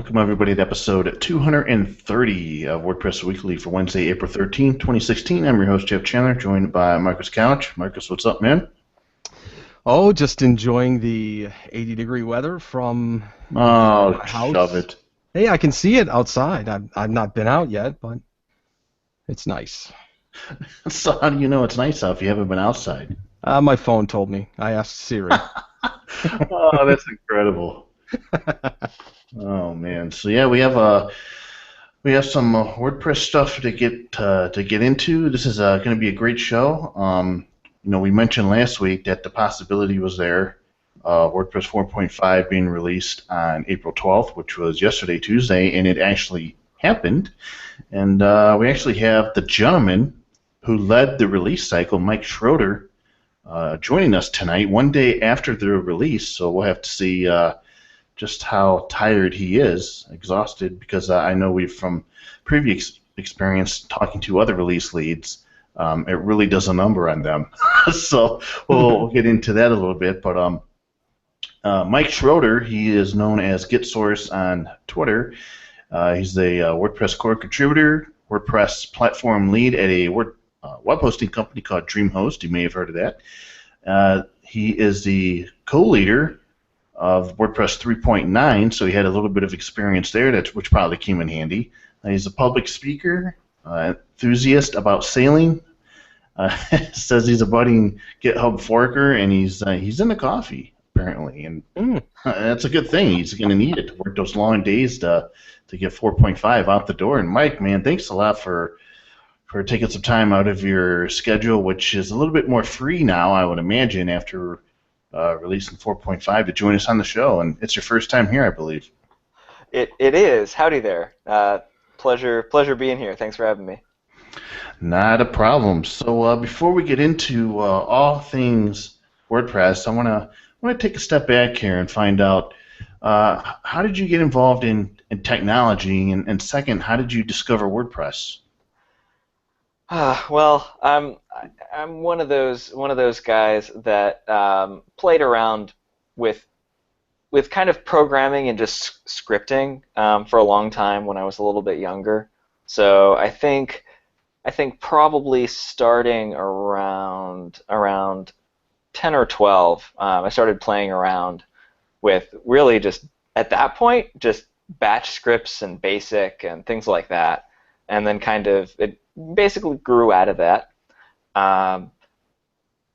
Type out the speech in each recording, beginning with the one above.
Welcome, everybody, to episode 230 of WordPress Weekly for Wednesday, April 13th, 2016. I'm your host, Jeff Chandler, joined by Marcus Couch. Marcus, what's up, man? Oh, just enjoying the 80-degree weather from Oh, my shove house. it. Hey, I can see it outside. I've not been out yet, but it's nice. So how do you know it's nice out if you haven't been outside? My phone told me. I asked Siri. Oh, that's incredible. Oh, man. So, yeah, we have some WordPress stuff to get into. This is going to be a great show. We mentioned last week that the possibility was there. WordPress 4.5 being released on April 12th, which was yesterday, Tuesday, and it actually happened. And we actually have the gentleman who led the release cycle, Mike Schroder, joining us tonight, one day after the release. So we'll have to see just how tired he is, exhausted, because I know we've from previous experience talking to other release leads, it really does a number on them. So we'll get into that a little bit. But Mike Schroder, he is known as GetSource on Twitter. He's a WordPress core contributor, WordPress platform lead at a web hosting company called DreamHost. You may have heard of that. He is the co-leader of WordPress 3.9, so he had a little bit of experience there, which probably came in handy. He's a public speaker, enthusiast about sailing. Says he's a budding GitHub forker, and he's into coffee apparently, and that's a good thing. He's going to need it to work those long days to get 4.5 out the door. And Mike, man, thanks a lot for taking some time out of your schedule, which is a little bit more free now, I would imagine, after releasing 4.5 to join us on the show. And it's your first time here, I believe. It is. Howdy there. Pleasure being here. Thanks for having me. Not a problem. So before we get into all things WordPress, I want to take a step back here and find out how did you get involved in technology, and second, how did you discover WordPress? Well, I'm one of those guys that played around with kind of programming and just scripting for a long time when I was a little bit younger. So I think probably starting around 10 or 12, I started playing around with really just at that point just batch scripts and basic and things like that, and then kind of it basically grew out of that.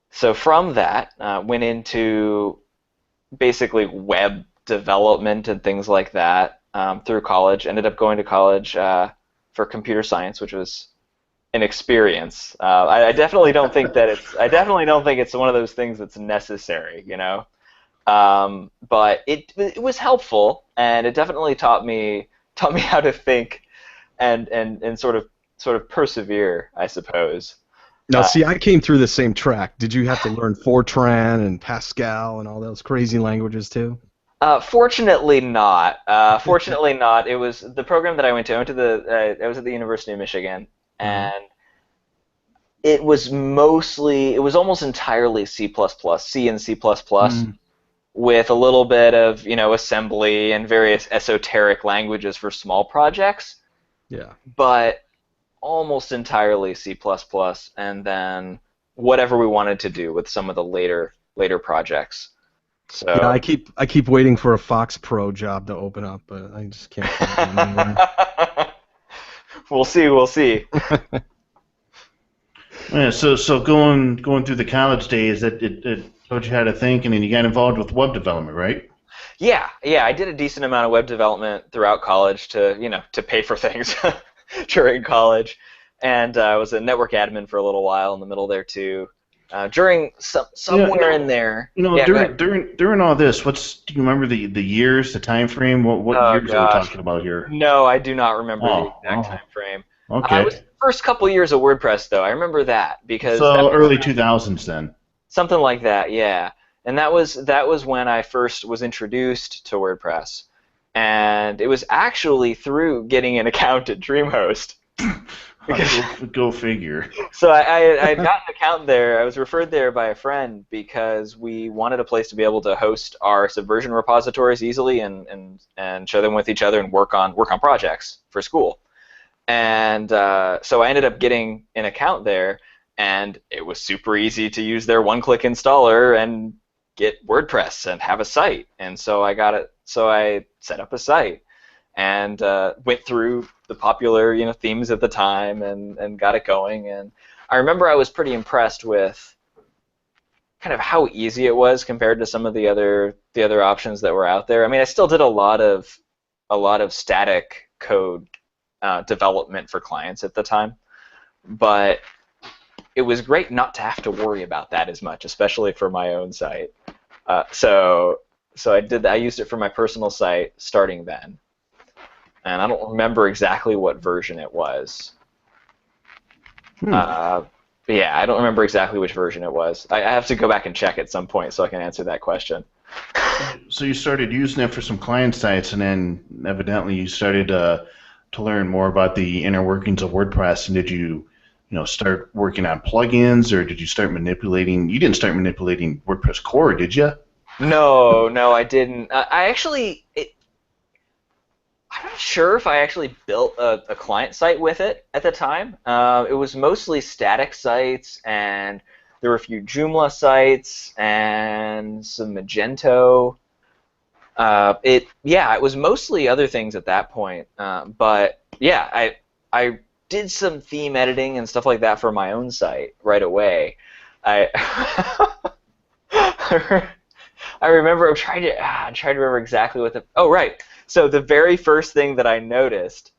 So from that, went into basically web development and things like that through college. Ended up going to college for computer science, which was an experience. I definitely don't think that it's one of those things that's necessary, you know. But it was helpful, and it definitely taught me how to think and sort of persevere, I suppose. Now, see, I came through the same track. Did you have to learn Fortran and Pascal and all those crazy languages too? Fortunately not. Fortunately not. It was the program that I went to. I was at the University of Michigan, and it was almost entirely C++, C and C++, with a little bit of assembly and various esoteric languages for small projects. Yeah. But almost entirely C++, and then whatever we wanted to do with some of the later projects. So yeah, I keep waiting for a Fox Pro job to open up, but I just can't find it anywhere. We'll see. Yeah, so going through the college days, it taught you how to think, and then you got involved with web development, right? Yeah, I did a decent amount of web development throughout college to pay for things during college, and I was a network admin for a little while in the middle there too. During somewhere in there. During all this, do you remember the years, the time frame? What years are we talking about here? No, I do not remember the exact time frame. Okay. It was the first couple years of WordPress, though. I remember that because so early 2000s then. Something like that, yeah. And that was when I first was introduced to WordPress, and it was actually through getting an account at DreamHost. Go figure. So I had got an account there. I was referred there by a friend because we wanted a place to be able to host our Subversion repositories easily and share them with each other and work on projects for school. And so I ended up getting an account there, and it was super easy to use their one-click installer and get WordPress and have a site. And so I got it. So I set up a site and went through the popular themes at the time and got it going. And I remember I was pretty impressed with kind of how easy it was compared to some of the other options that were out there. I mean, I still did a lot of static code development for clients at the time, but it was great not to have to worry about that as much, especially for my own site. So I did that. I used it for my personal site starting then, and I don't remember exactly what version it was. But yeah, I don't remember exactly which version it was. I have to go back and check at some point so I can answer that question. So you started using it for some client sites, and then evidently you started to learn more about the inner workings of WordPress. And did you start working on plugins, or did you start manipulating? You didn't start manipulating WordPress core, did you? No, I didn't. I'm not sure if I actually built a client site with it at the time. It was mostly static sites, and there were a few Joomla sites and some Magento. It was mostly other things at that point. But yeah, I did some theme editing and stuff like that for my own site right away. I I remember I'm trying to remember exactly what the oh right. So the very first thing that I noticed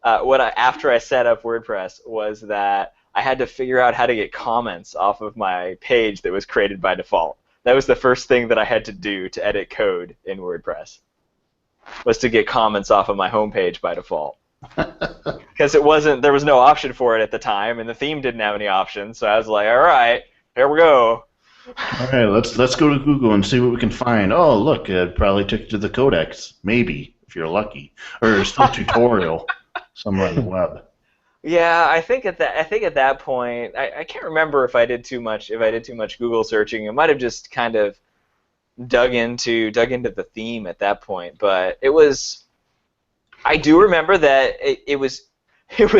after I set up WordPress was that I had to figure out how to get comments off of my page that was created by default. That was the first thing that I had to do to edit code in WordPress, was to get comments off of my homepage by default. Because there was no option for it at the time, and the theme didn't have any options. So I was like, all right, here we go. All right, let's go to Google and see what we can find. Oh, look, it probably took you to the codex, maybe if you're lucky, or some tutorial somewhere on the web. Yeah, I think at that point, I can't remember if I did too much Google searching. It might have just kind of dug into the theme at that point. But I do remember that it was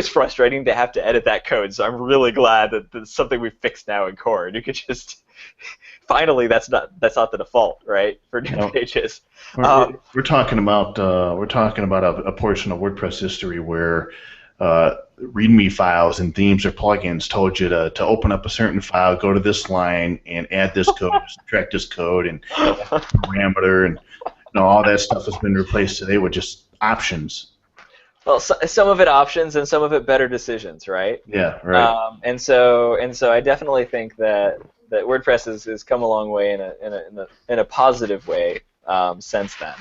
frustrating to have to edit that code. So I'm really glad that that's something we fixed now in core. And you could just finally that's not the default, right, for new pages. We're talking about a portion of WordPress history where README files and themes or plugins told you to open up a certain file, go to this line, and add this code, subtract this code, and parameter, and all that stuff has been replaced today with just options. Well, some of it options and some of it better decisions, right? Yeah, right. And so I definitely think that WordPress has come a long way in a positive way since then.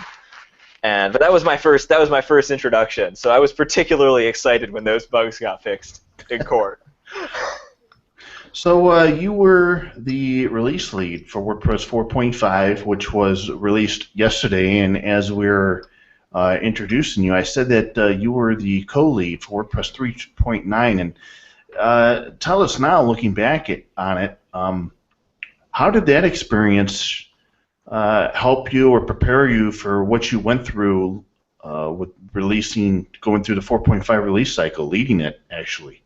But that was my first introduction. So I was particularly excited when those bugs got fixed in core. So you were the release lead for WordPress 4.5, which was released yesterday. And as we're introducing you, I said that you were the co-lead for WordPress 3.9. And tell us now, looking back on it, how did that experience help you or prepare you for what you went through with going through the 4.5 release cycle, leading it, actually?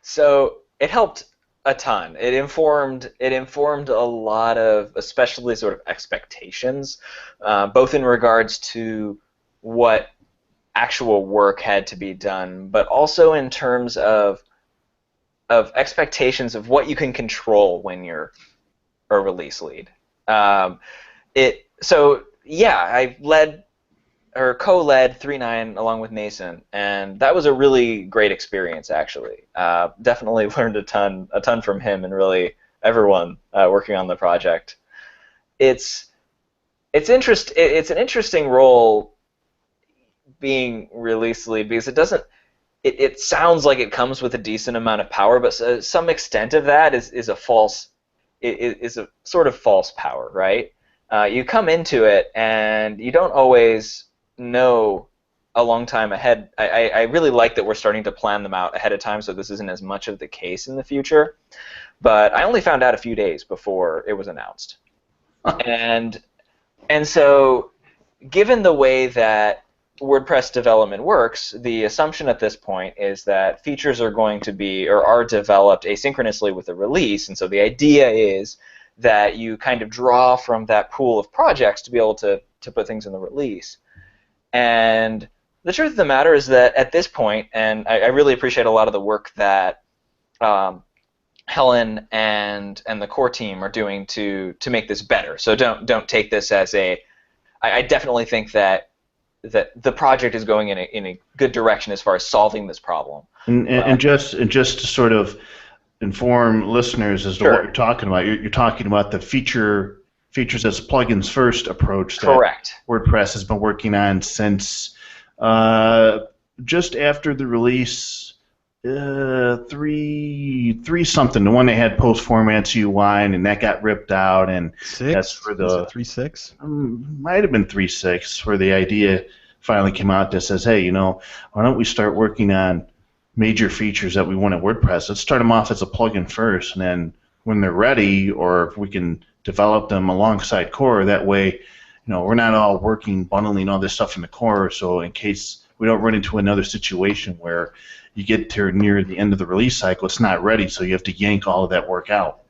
So it helped a ton. It informed a lot of, especially sort of expectations, both in regards to what actual work had to be done, but also in terms of expectations of what you can control when you're a release lead. I led or co-led 3.9 along with Mason, and that was a really great experience, actually. Definitely learned a ton from him and really everyone working on the project. It's an interesting role being release lead, because it sounds like it comes with a decent amount of power, but some extent of that is a sort of false power, right? You come into it and you don't always know a long time ahead. I really like that we're starting to plan them out ahead of time, so this isn't as much of the case in the future. But I only found out a few days before it was announced, and so given the way that WordPress development works, the assumption at this point is that features are going to be or are developed asynchronously with a release, and so the idea is that you kind of draw from that pool of projects to be able to put things in the release. And the truth of the matter is that at this point, and I really appreciate a lot of the work that Helen and the core team are doing to make this better. So don't take this as a. I definitely think that the project is going in a good direction as far as solving this problem. And just to sort of inform listeners as to what Sure. you're talking about, you're talking about the features as plugins first approach that Correct. WordPress has been working on since just after the release. Three something, the one that had post formats UI, and that got ripped out, and that's for Was the it 3.6? might have been 3.6, where the idea finally came out that says, hey, why don't we start working on major features that we want in WordPress? Let's start them off as a plugin first, and then when they're ready, or if we can develop them alongside core, that way, we're not all bundling all this stuff in the core, so in case we don't run into another situation where you get to near the end of the release cycle, it's not ready, so you have to yank all of that work out,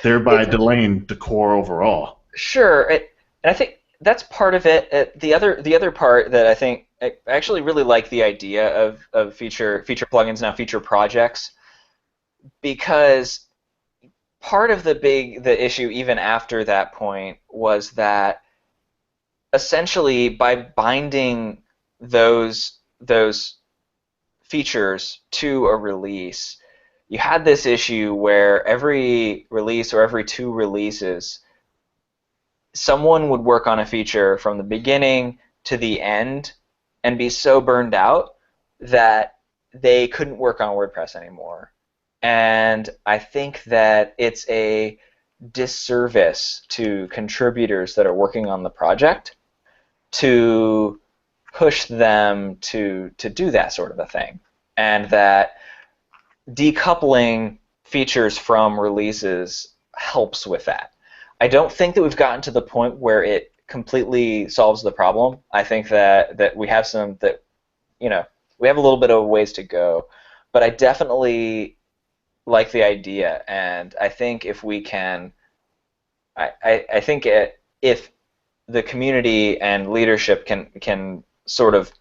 thereby delaying the core overall. Sure, and I think that's part of it. The other part that I think I actually really like the idea of feature plugins, now feature projects, because part of the issue even after that point was that essentially by binding those features to a release, you had this issue where every release or every 2 releases, someone would work on a feature from the beginning to the end and be so burned out that they couldn't work on WordPress anymore. And I think that it's a disservice to contributors that are working on the project to push them to do that sort of a thing, and that decoupling features from releases helps with that. I don't think that we've gotten to the point where it completely solves the problem. I think that we have we have a little bit of ways to go, but I definitely like the idea, and I think if we can, I think if the community and leadership can sort of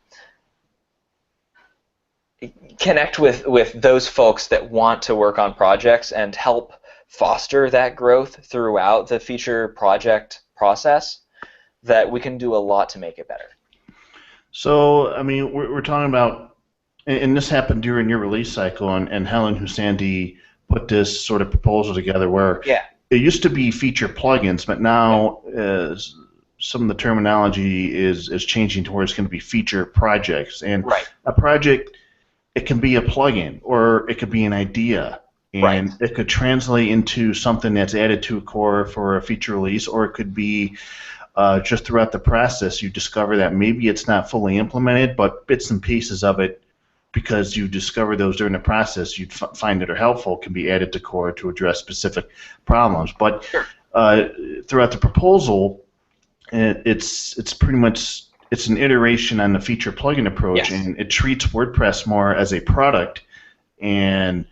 connect with those folks that want to work on projects and help foster that growth throughout the feature project process, that we can do a lot to make it better. So, I mean, we're talking about, and this happened during your release cycle, and Helen Husandi put this sort of proposal together where it used to be feature plugins, but now some of the terminology is changing to where it's going to be feature projects. And a project, it can be a plugin, or it could be an idea, and it could translate into something that's added to a core for a feature release, or it could be just throughout the process you discover that maybe it's not fully implemented, but bits and pieces of it, because you discover those during the process, you'd find that are helpful, can be added to core to address specific problems. But throughout the proposal, it's pretty much, it's an iteration on the feature plugin approach, and it treats WordPress more as a product, and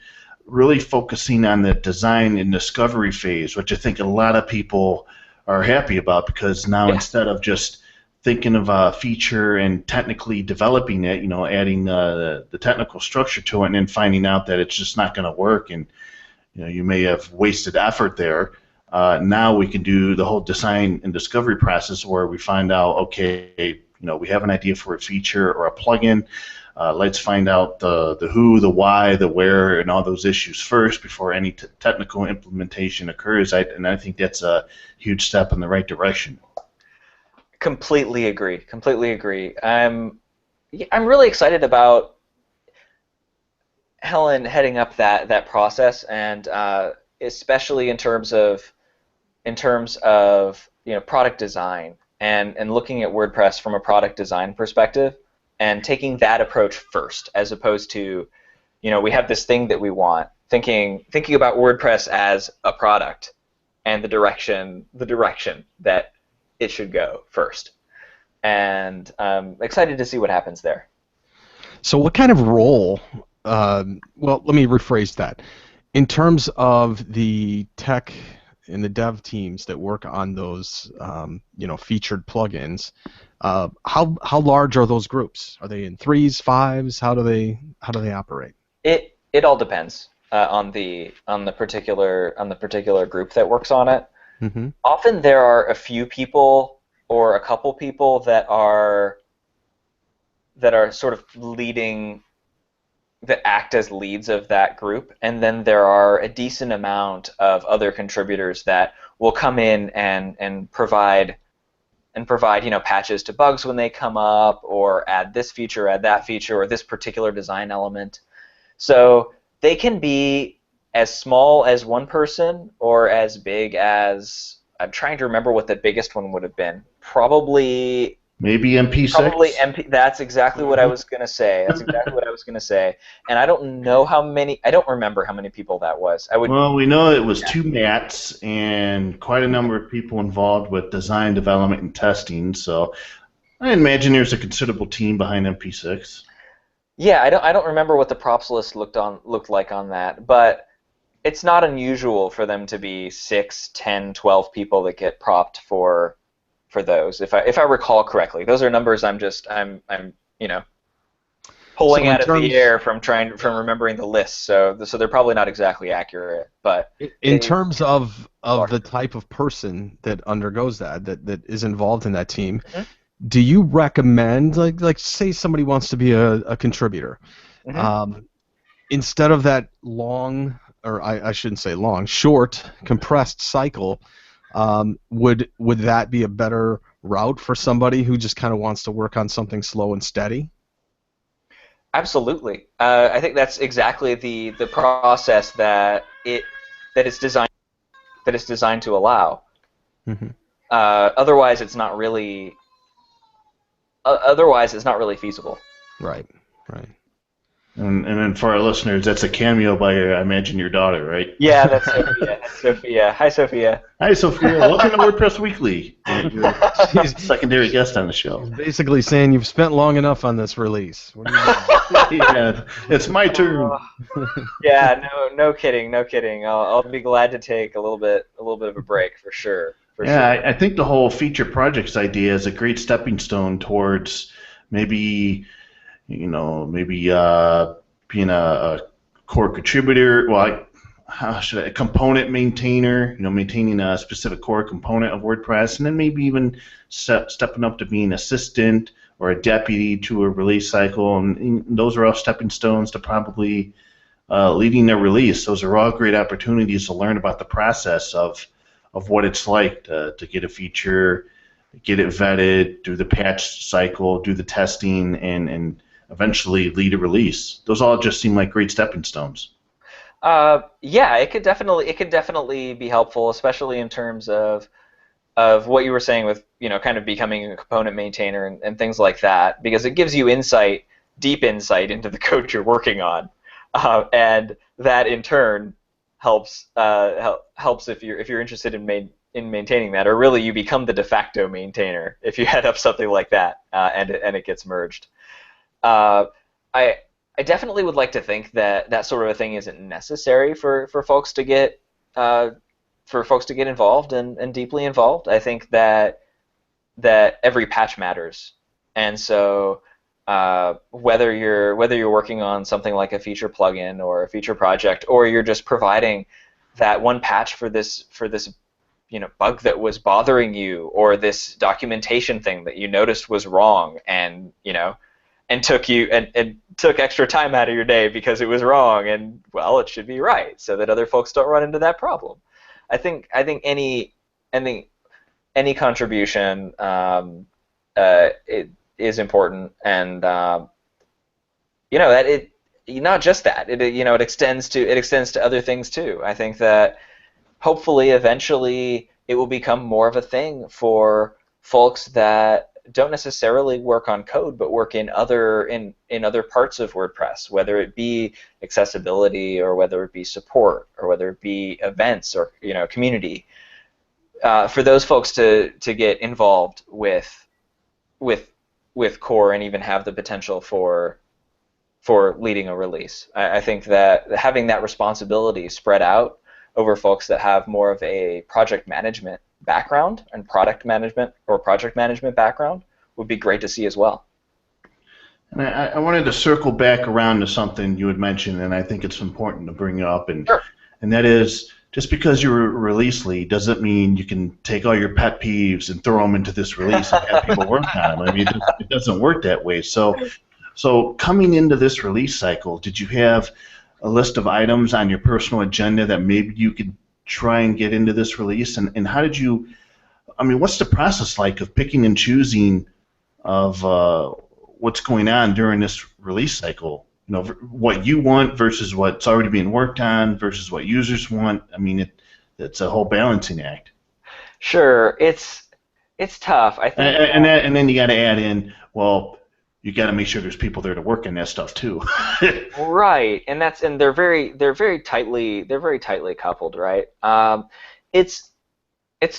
really focusing on the design and discovery phase, which I think a lot of people are happy about, because now instead of just thinking of a feature and technically developing it, adding the technical structure to it, and then finding out that it's just not going to work, and you may have wasted effort there. Now we can do the whole design and discovery process where we find out, okay, we have an idea for a feature or a plugin. Let's find out the who, the why, the where, and all those issues first before any technical implementation occurs. And I think that's a huge step in the right direction. Completely agree. Completely agree. I'm really excited about Helen heading up that process, and especially in terms of product design and looking at WordPress from a product design perspective, and taking that approach first, as opposed to, we have this thing that we want, thinking about WordPress as a product and the direction that it should go first. And I'm excited to see what happens there. So what kind of role, well, let me rephrase that. In terms of the tech and the dev teams that work on those, featured plugins, how large are those groups? Are they in threes, fives? How do they operate? It all depends on the particular group that works on it. Mm-hmm. Often there are a few people or a couple people that are sort of leading, that act as leads of that group, and then there are a decent amount of other contributors that will come in and provide patches to bugs when they come up, or add this feature, add that feature, or this particular design element. So they can be as small as one person or as big as, I'm trying to remember what the biggest one would have been. Probably MP6. Probably MP. That's exactly what I was gonna say. And I don't know how many. I don't remember how many people that was. Well, we know it was 2 Mats and quite a number of people involved with design, development, and testing. So I imagine there's a considerable team behind MP6. Yeah, I don't remember what the props list looked like on that, but it's not unusual for them to be 6, 10, 12 people that get propped for those, if I recall correctly. Those are numbers I'm pulling out of the air from remembering the list. So they're probably not exactly accurate. But in terms of the type of person that undergoes that is involved in that team, mm-hmm. Do you recommend, like say somebody wants to be a contributor, mm-hmm. Instead of that long, or I shouldn't say long, short, compressed cycle, would that be a better route for somebody who just kind of wants to work on something slow and steady? Absolutely. I think that's exactly the process that it's designed to allow. Mm-hmm. Otherwise, it's not really feasible. Right. And then for our listeners, that's a cameo by, I imagine, your daughter, right? Yeah, that's Sophia. That's Sophia. Hi, Sophia. Hi, Sophia. Welcome to WordPress Weekly. She's a secondary guest on the show. She's basically saying you've spent long enough on this release. What are you doing? Yeah, it's my turn. Yeah, no kidding. I'll be glad to take a little bit of a break for sure. I think the whole feature projects idea is a great stepping stone towards maybe being a core contributor. Well, a component maintainer, maintaining a specific core component of WordPress, and then maybe even stepping up to being assistant or a deputy to a release cycle. And those are all stepping stones to probably leading their release. Those are all great opportunities to learn about the process of what it's like to get a feature, get it vetted, do the patch cycle, do the testing, and eventually lead a release. Those all just seem like great stepping stones. Yeah, it could definitely be helpful, especially in terms of what you were saying with kind of becoming a component maintainer and things like that, because it gives you deep insight into the code you're working on, and that in turn helps if you're interested in maintaining that, or really you become the de facto maintainer if you head up something like that, and it gets merged. I definitely would like to think that sort of a thing isn't necessary for folks to get involved and deeply involved. I think that every patch matters, and so whether you're working on something like a feature plugin or a feature project, or you're just providing that one patch for this bug that was bothering you, or this documentation thing that you noticed was wrong, and took extra time out of your day because it was wrong, and well, it should be right, so that other folks don't run into that problem. I think any contribution it is important, and that it not just that it extends to other things too. I think that hopefully eventually it will become more of a thing for folks that don't necessarily work on code, but work in other parts of WordPress, whether it be accessibility or whether it be support or whether it be events or community. For those folks to get involved with with core and even have the potential for leading a release. I think that having that responsibility spread out over folks that have more of a project management background and product management or project management background would be great to see as well. And I wanted to circle back around to something you had mentioned, and I think it's important to bring up, Sure. and that is, just because you're a release lead doesn't mean you can take all your pet peeves and throw them into this release and have people work on them. I mean, it doesn't work that way. So coming into this release cycle, did you have a list of items on your personal agenda that maybe you could try and get into this release? And how did you, I mean, what's the process like of picking and choosing of what's going on during this release cycle? You know, what you want versus what's already being worked on versus what users want. I mean, it's a whole balancing act. Sure, it's tough. I think, and then you got to add in, well, you got to make sure there's people there to work on that stuff too. right, and they're very tightly coupled, right? It's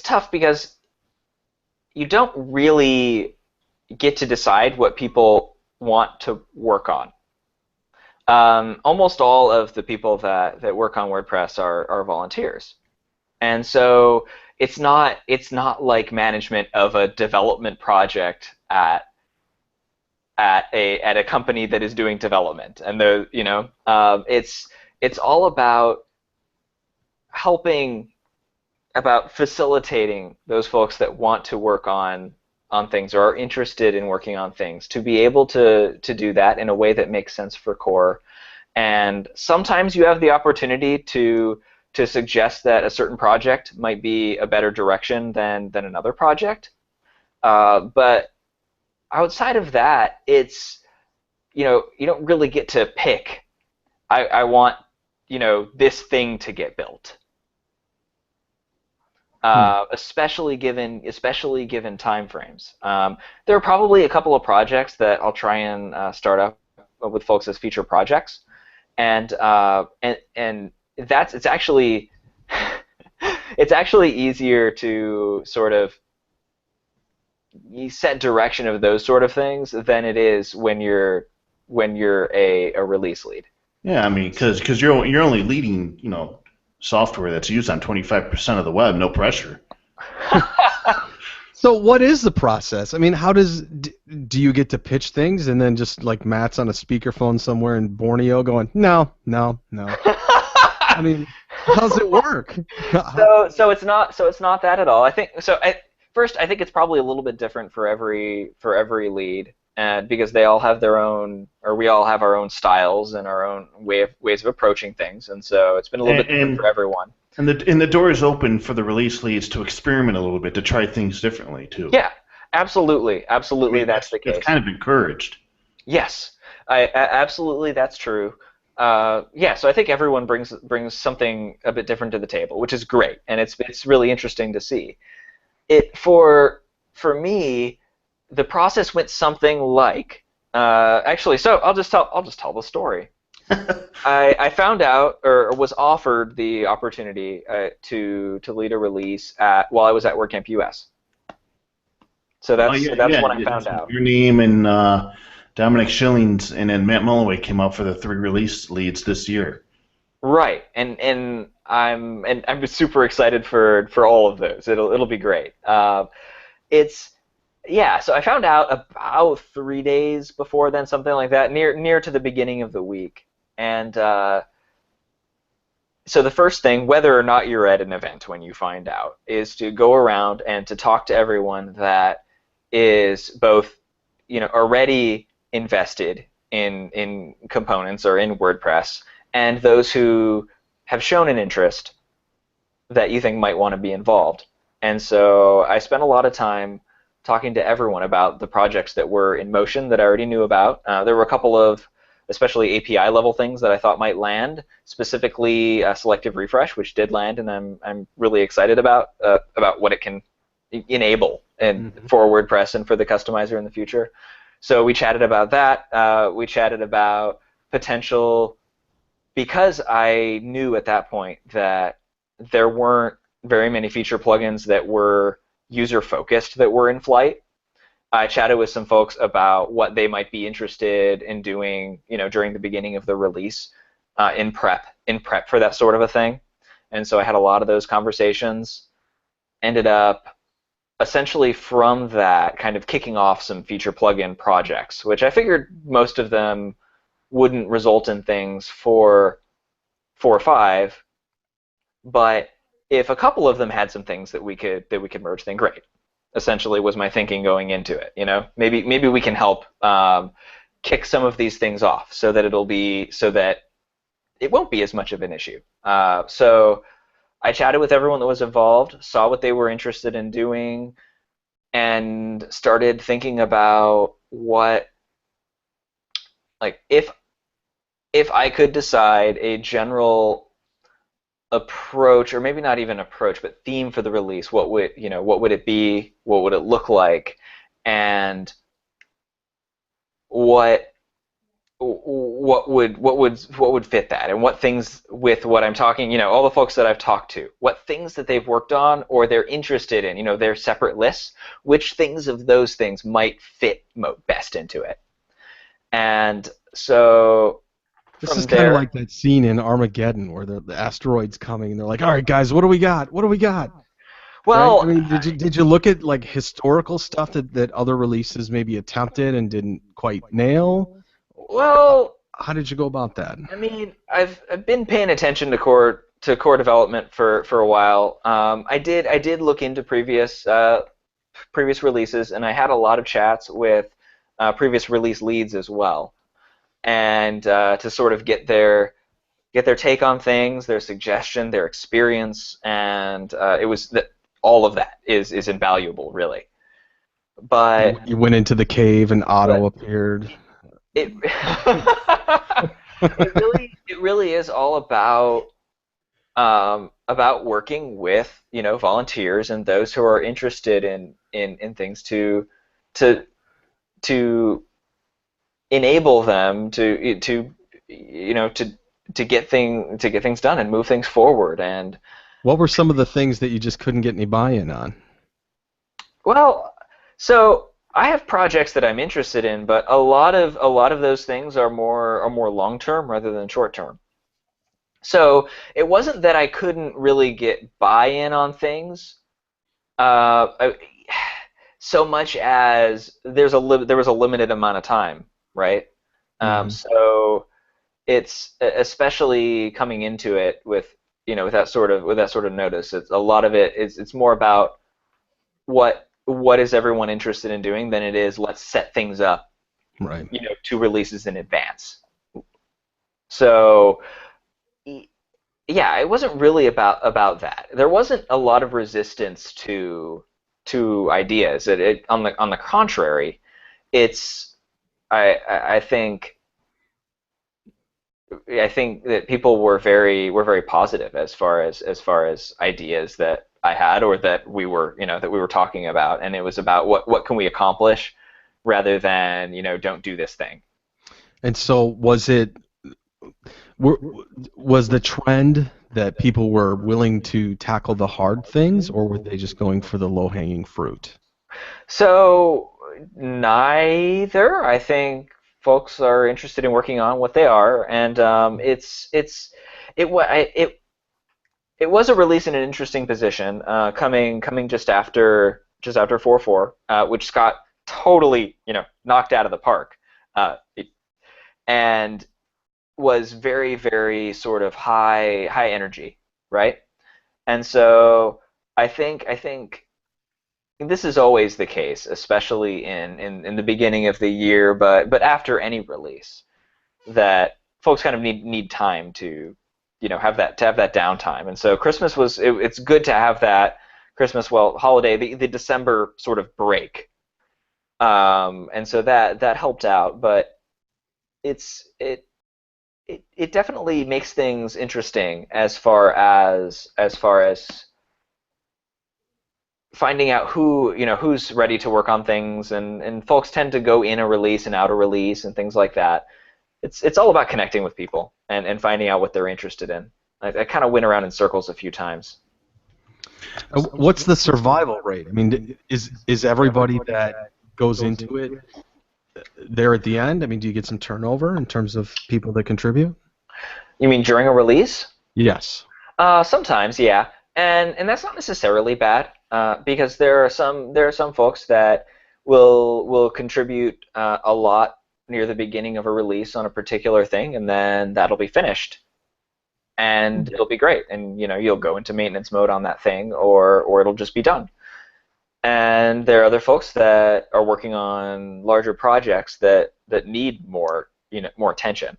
tough because you don't really get to decide what people want to work on. Almost all of the people that work on WordPress are volunteers, and so it's not like management of a development project at a company that is doing development, and it's all about facilitating those folks that want to work on things or are interested in working on things to be able to do that in a way that makes sense for core. And sometimes you have the opportunity to suggest that a certain project might be a better direction than another project, but outside of that, it's you don't really get to pick. I want this thing to get built. Especially given time frames. There are probably a couple of projects that I'll try and start up with folks as feature projects, and it's actually it's actually easier to sort of set direction of those sort of things than it is when you're a release lead. Yeah, I mean, because you're only leading software that's used on 25% of the web, no pressure. So what is the process? I mean, do you get to pitch things and then just like Matt's on a speakerphone somewhere in Borneo going, no. I mean, how's it work? So it's not that at all. I think so. First, I think it's probably a little bit different for every lead, because they all have their own, or we all have our own styles and our own ways of approaching things, and so it's been a little bit different for everyone. And the door is open for the release leads to experiment a little bit, to try things differently too. Yeah, absolutely, I mean, that's the case. It's kind of encouraged. Yes, absolutely, that's true. Yeah, so I think everyone brings something a bit different to the table, which is great, and it's really interesting to see. For me, the process went something like, actually. So I'll just tell the story. I found out, or was offered the opportunity to lead a release while I was at WordCamp US. So that's when I found out. Your name and Dominic Schillings and then Matt Mulloway came out for the 3 release leads this year. Right, and I'm super excited for all of those. It'll be great. So I found out about 3 days before then, something like that, near to the beginning of the week. And so the first thing, whether or not you're at an event when you find out, is to go around and to talk to everyone that is both already invested in components or in WordPress, and those who have shown an interest that you think might want to be involved. And so I spent a lot of time talking to everyone about the projects that were in motion that I already knew about. There were a couple of especially API level things that I thought might land, specifically selective refresh, which did land, and I'm really excited about what it can enable and for WordPress and for the customizer in the future. So we chatted about that. We chatted about potential, because I knew at that point that there weren't very many feature plugins that were user focused that were in flight. I chatted with some folks about what they might be interested in doing, during the beginning of the release, in prep for that sort of a thing. And so I had a lot of those conversations. Ended up essentially from that kind of kicking off some feature plugin projects, which I figured most of them wouldn't result in things for 4.5, but if a couple of them had some things that we could merge, then great. Essentially, was my thinking going into it. Maybe we can help kick some of these things off so that it won't be as much of an issue. So I chatted with everyone that was involved, saw what they were interested in doing, and started thinking about if I could decide a general approach, or maybe not even approach, but theme for the release, what would it be? What would it look like? And what would fit that, and what things with what I'm talking, all the folks that I've talked to, what things that they've worked on or they're interested in, their separate lists, which things of those things might fit best into it. And so this is kind of like that scene in Armageddon where the asteroid's coming and they're like, all right, guys, what do we got? What do we got? Well, right? I mean, did you look at like historical stuff that other releases maybe attempted and didn't quite nail? Well, how did you go about that? I mean, I've been paying attention to core development for a while. I did look into previous releases, and I had a lot of chats with previous release leads as well, and to sort of get their take on things, their suggestion, their experience, and it was that all of that is invaluable, really. But you went into the cave and Otto appeared. It it really is all about working with volunteers and those who are interested in things to enable them to get things done and move things forward. And what were some of the things that you just couldn't get any buy-in on? Well, so I have projects that I'm interested in, but a lot of those things are more long term rather than short term. So it wasn't that I couldn't really get buy-in on things, so much as there was a limited amount of time, right? So it's especially coming into it with with that sort of notice. It's a lot of it's more about what is everyone interested in doing than it is let's set things up, right? 2 releases in advance. So yeah, it wasn't really about that. There wasn't a lot of resistance to ideas. On the contrary, it's I think that people were very positive as far as ideas that I had, or that we were talking about, and it was about what can we accomplish rather than don't do this thing. And so was the trend that people were willing to tackle the hard things, or were they just going for the low-hanging fruit? So neither. I think folks are interested in working on what they are, and it was a release in an interesting position, coming just after 4.4, which Scott totally knocked out of the park, and was very, very sort of high energy, right? And so I think this is always the case, especially in the beginning of the year, but after any release, that folks kind of need time to have that downtime. And so Christmas it's good to have that Christmas, holiday, the December sort of break, and so that helped out. But it definitely makes things interesting as far as finding out who's ready to work on things, and folks tend to go in a release and out a release and things like that. It's all about connecting with people and finding out what they're interested in. I kind of went around in circles a few times. What's the survival rate? I mean, is everybody that goes into it there at the end? I mean, do you get some turnover in terms of people that contribute? You mean during a release? Yes. Sometimes, yeah, and that's not necessarily bad, because there are some folks that will contribute a lot near the beginning of a release on a particular thing, and then that'll be finished, and it'll be great, and you'll go into maintenance mode on that thing, or it'll just be done. And there are other folks that are working on larger projects that need more attention.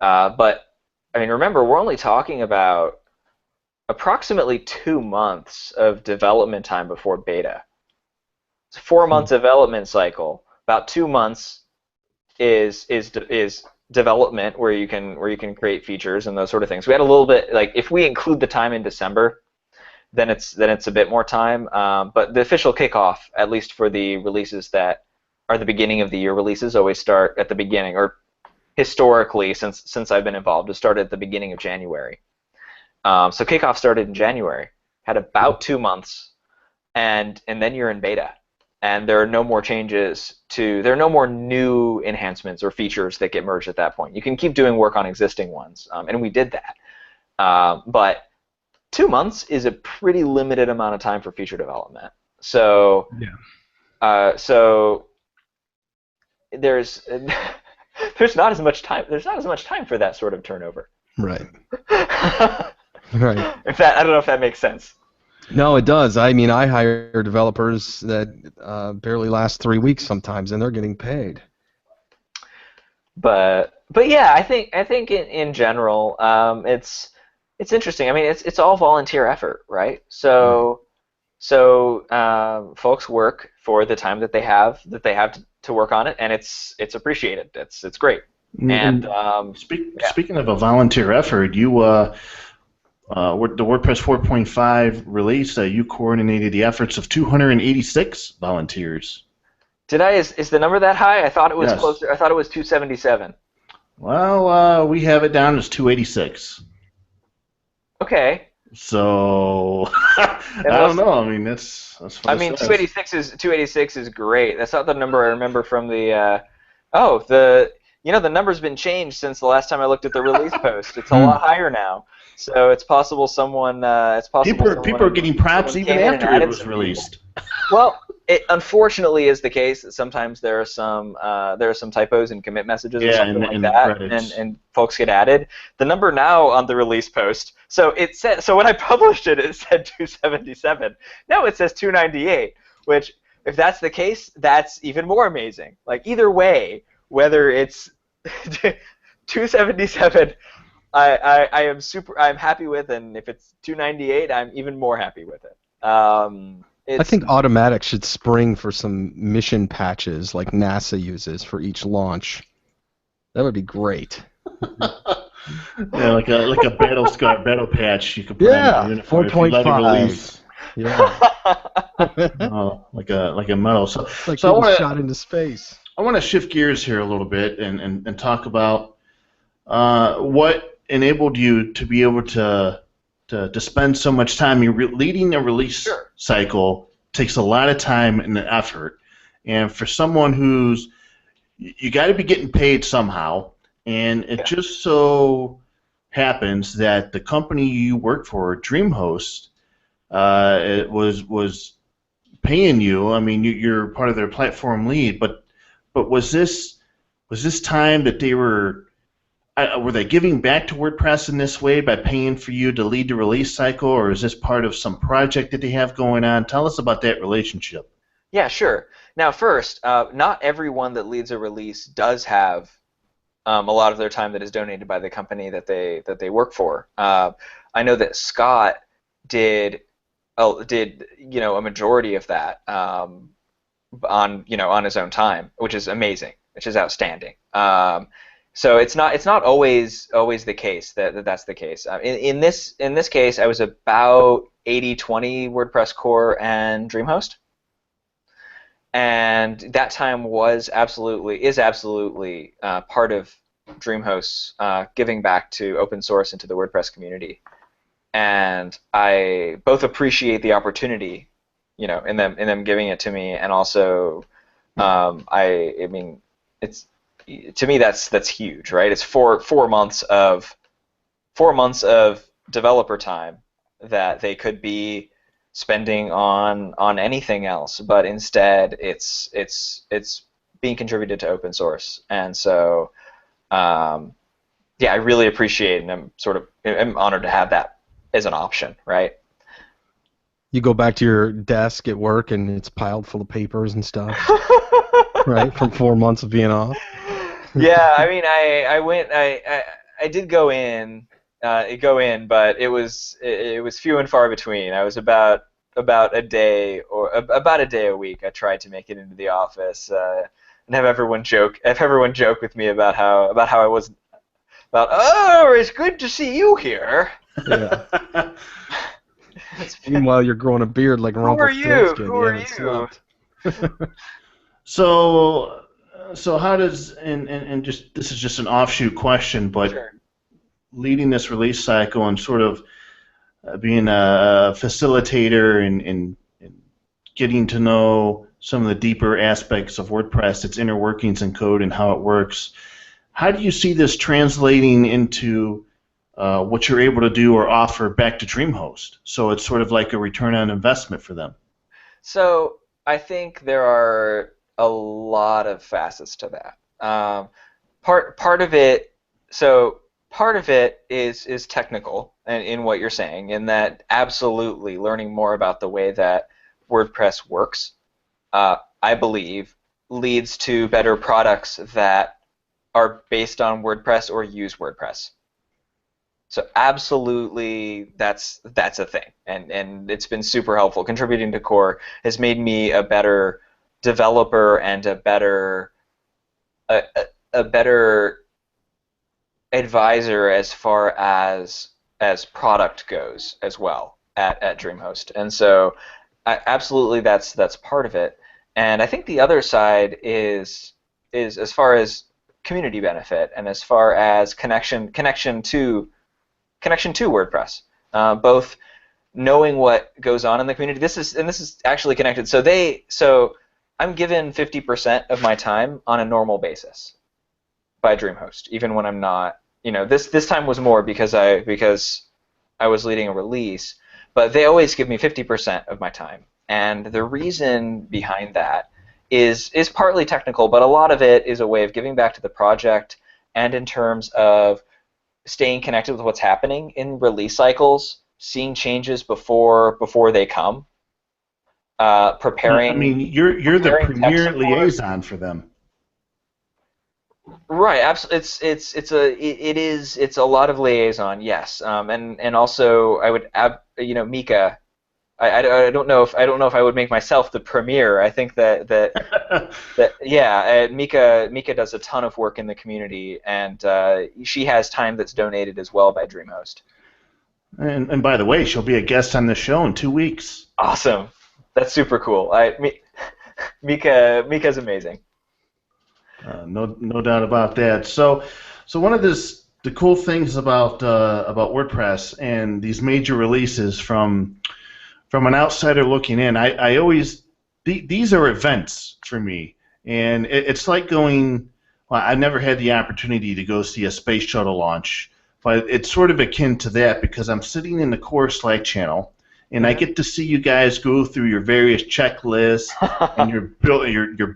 But I mean, remember, we're only talking about approximately 2 months of development time before beta. It's a 4-month development cycle. About 2 months is development where you can create features and those sort of things. We had a little bit, like, if we include the time in December, then it's a bit more time. But the official kickoff, at least for the releases that are the beginning of the year releases, always start at the beginning, or historically, since I've been involved, it started at the beginning of January. So kickoff started in January, had about 2 months, and then you're in beta, and there are no more there are no more new enhancements or features that get merged at that point. You can keep doing work on existing ones, and we did that. But 2 months is a pretty limited amount of time for feature development. So yeah. So there's not as much time. There's not as much time for that sort of turnover. Right. Right. I don't know if that makes sense. No, it does. I mean, I hire developers that barely last 3 weeks sometimes, and they're getting paid. But yeah, I think in general, it's interesting. I mean, it's all volunteer effort, right? So folks work for the time that they have to work on it, and it's appreciated. It's great. And speaking of a volunteer effort, the WordPress 4.5 release, you coordinated the efforts of 286 volunteers. Did I? Is the number that high? I thought it was Yes. closer. I thought it was 277. Well, we have it down as 286. Okay. So I don't know. I mean, that's what I mean, it says. 286 is great. That's not the number I remember from the. The number's been changed since the last time I looked at the release post. It's a lot higher now. So it's possible someone. People are getting props even after it was released. Well, it unfortunately is the case that sometimes there are some typos in commit messages or something like that, and folks get added. The number now on the release post, so when I published it, it said 277. Now it says 298, which, if that's the case, that's even more amazing. Like, either way, whether it's 277, I'm happy with, and if it's 298, I'm even more happy with it. I think Automatic should spring for some mission patches like NASA uses for each launch. That would be great. Yeah, like a battle patch you could put on your uniform 4.5. Yeah. Like a medal. So I want shot into space. I want to shift gears here a little bit and talk about what enabled you to be able to spend so much time. Leading a release cycle takes a lot of time and effort, and for someone you got to be getting paid somehow, and it just so happens that the company you work for, DreamHost, it was paying you. I mean, you're part of their platform lead, but was this time that they were they giving back to WordPress in this way by paying for you to lead the release cycle, or is this part of some project that they have going on? Tell us about that relationship. Yeah, sure. Now, first, not everyone that leads a release does have a lot of their time that is donated by the company that they work for. I know that Scott did a majority of that on his own time, which is amazing, which is outstanding. So it's not always the case that's the case. In this case, I was about 80/20 WordPress core and DreamHost, and that time is absolutely part of DreamHost's giving back to open source and to the WordPress community. And I both appreciate the opportunity, in them giving it to me, and also I mean, it's to me that's huge, right? It's four months of developer time that they could be spending on anything else, but instead it's being contributed to open source. And so yeah, I really appreciate, and I'm honored to have that as an option, right? You go back to your desk at work and it's piled full of papers and stuff, right? From 4 months of being off. Yeah, I mean, I did go in, but it was few and far between. I was about a day or about a day a week. I tried to make it into the office, and have everyone joke with me about how I was about. Oh, it's good to see you here. Yeah. Meanwhile, you're growing a beard like Rumpelstiltskin. Who are Yeah, it you? sucked. So how does and just this is just an offshoot question, but Sure. leading this release cycle and sort of being a facilitator and getting to know some of the deeper aspects of WordPress, its inner workings and code and how it works, how do you see this translating into what you're able to do or offer back to DreamHost? So it's sort of like a return on investment for them. So I think there are a lot of facets to that. Part of it, so part of it is technical, and in what you're saying, in that absolutely learning more about the way that WordPress works, I believe, leads to better products that are based on WordPress or use WordPress. So absolutely, that's a thing, and it's been super helpful. Contributing to core has made me a better developer and a better advisor as far as product goes as well at DreamHost. And so absolutely that's part of it. And I think the other side is as far as community benefit and as far as connection to WordPress, both knowing what goes on in the community. This is actually connected. So I'm given 50% of my time on a normal basis by DreamHost, even when I'm not. This time was more because I was leading a release, but they always give me 50% of my time. And the reason behind that is partly technical, but a lot of it is a way of giving back to the project, and in terms of staying connected with what's happening in release cycles, seeing changes before they come, I mean, you're the preparing tech premier support. liaison for them. Right, absolutely. It's a lot of liaison, yes, and also I would Mika. I don't know if I would make myself the premier. I think that yeah, Mika does a ton of work in the community, and she has time that's donated as well by DreamHost. And by the way, she'll be a guest on the show in 2 weeks. Awesome, that's super cool. Mika's amazing. No doubt about that. So one of the cool things about WordPress and these major releases from an outsider looking in, I always these are events for me, and it's like going. Well, I never had the opportunity to go see a space shuttle launch, but it's sort of akin to that because I'm sitting in the core Slack channel, and I get to see you guys go through your various checklists and your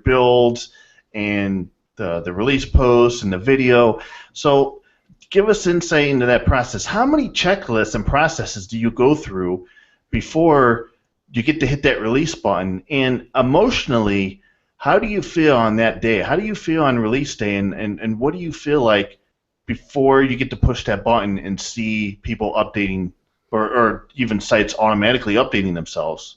builds and the release posts and the video. So give us insight into that process. How many checklists and processes do you go through before you get to hit that release button? And emotionally, how do you feel on that day? How do you feel on release day? And what do you feel like before you get to push that button and see people updating or even sites automatically updating themselves?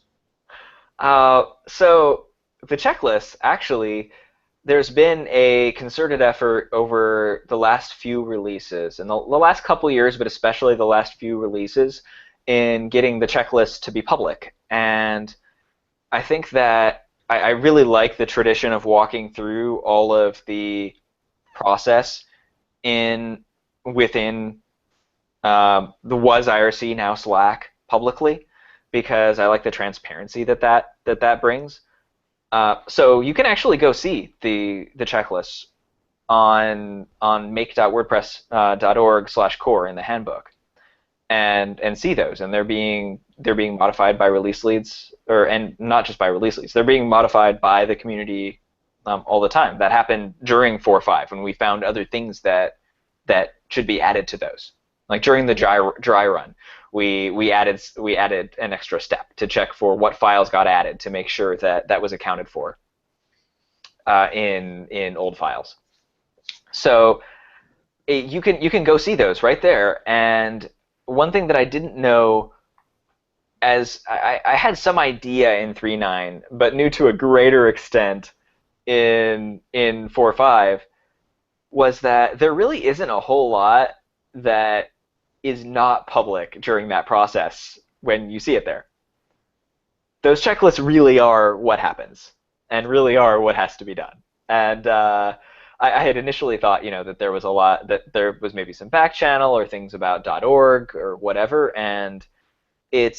So the checklist, actually, there's been a concerted effort over the last few releases, and the last couple years, but especially the last few releases, in getting the checklist to be public. And I think that I really like the tradition of walking through all of the process in within the was IRC, now Slack, publicly, because I like the transparency that brings. So you can actually go see the checklists on make.wordpress.org/core in the handbook, and see those, and they're being modified by release leads, and not just by release leads. They're being modified by the community all the time. That happened during 4.5 when we found other things that should be added to those. Like during the dry run, we added an extra step to check for what files got added to make sure that was accounted for in old files. So you can go see those right there. And one thing that I didn't know, as I had some idea in 3.9, but knew to a greater extent in 4.5, was that there really isn't a whole lot that is not public during that process when you see it there. Those checklists really are what happens, and really are what has to be done. And I had initially thought, that there was a lot, that there was maybe some back channel or things about .org or whatever, and I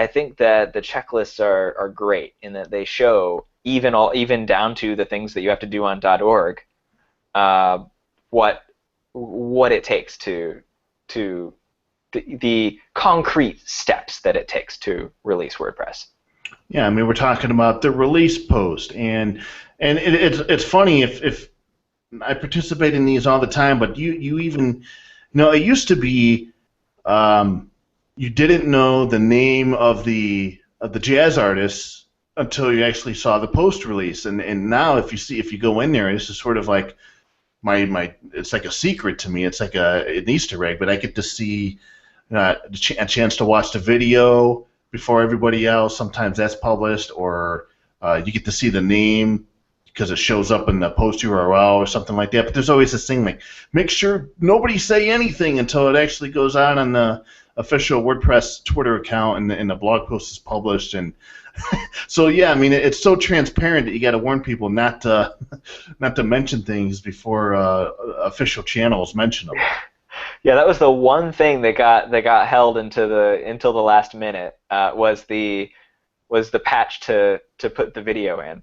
think that the checklists are great in that they show even down to the things that you have to do on .org, what it takes to the concrete steps that it takes to release WordPress. Yeah, I mean, we're talking about the release post, and it's funny if I participate in these all the time, but you even, it used to be you didn't know the name of the jazz artists until you actually saw the post release, and now if you go in there, it's just sort of like my it's like a secret to me. It's like an Easter egg, but I get to see a chance to watch the video before everybody else. Sometimes that's published, or you get to see the name because it shows up in the post URL or something like that. But there's always this thing like, make sure nobody say anything until it actually goes out on the official WordPress Twitter account and the blog post is published. And so yeah, I mean, it's so transparent that you got to warn people not to mention things before official channels mention them. Yeah, that was the one thing that got held until the last minute, was the patch to put the video in.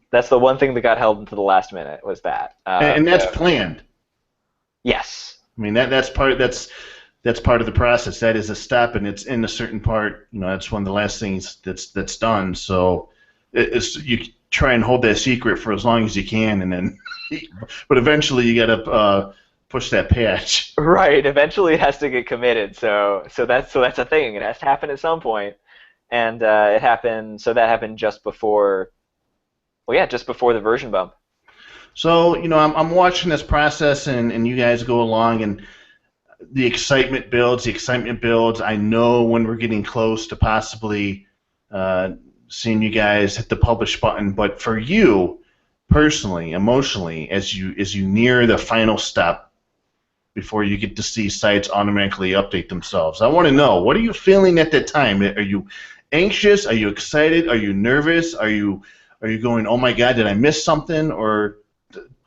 That's the one thing that got held until the last minute, was that. And that's planned. Yes. I mean, that's part of the process. That is a step, and it's in a certain part. That's one of the last things that's done. So you try and hold that secret for as long as you can, and then, but eventually you got to push that patch. Right. Eventually it has to get committed. So that's a thing. It has to happen at some point, and it happened. So that happened just before. Well, yeah, just before the version bump. So I'm watching this process, and you guys go along, and the excitement builds. I know when we're getting close to possibly seeing you guys hit the publish button. But for you personally, emotionally, as you near the final step before you get to see sites automatically update themselves, I want to know, what are you feeling at that time? Are you anxious? Are you excited? Are you nervous? Are you going, oh my God, did I miss something? Or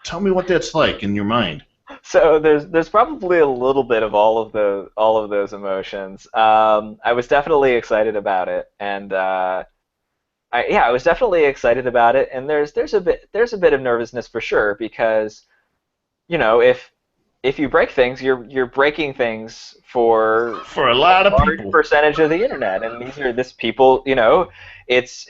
tell me what that's like in your mind. So there's probably a little bit of all of those emotions. I was definitely excited about it, and I was definitely excited about it. And there's a bit of nervousness for sure, because if you break things, you're breaking things for a lot of large people. Percentage of the internet, and these people, it's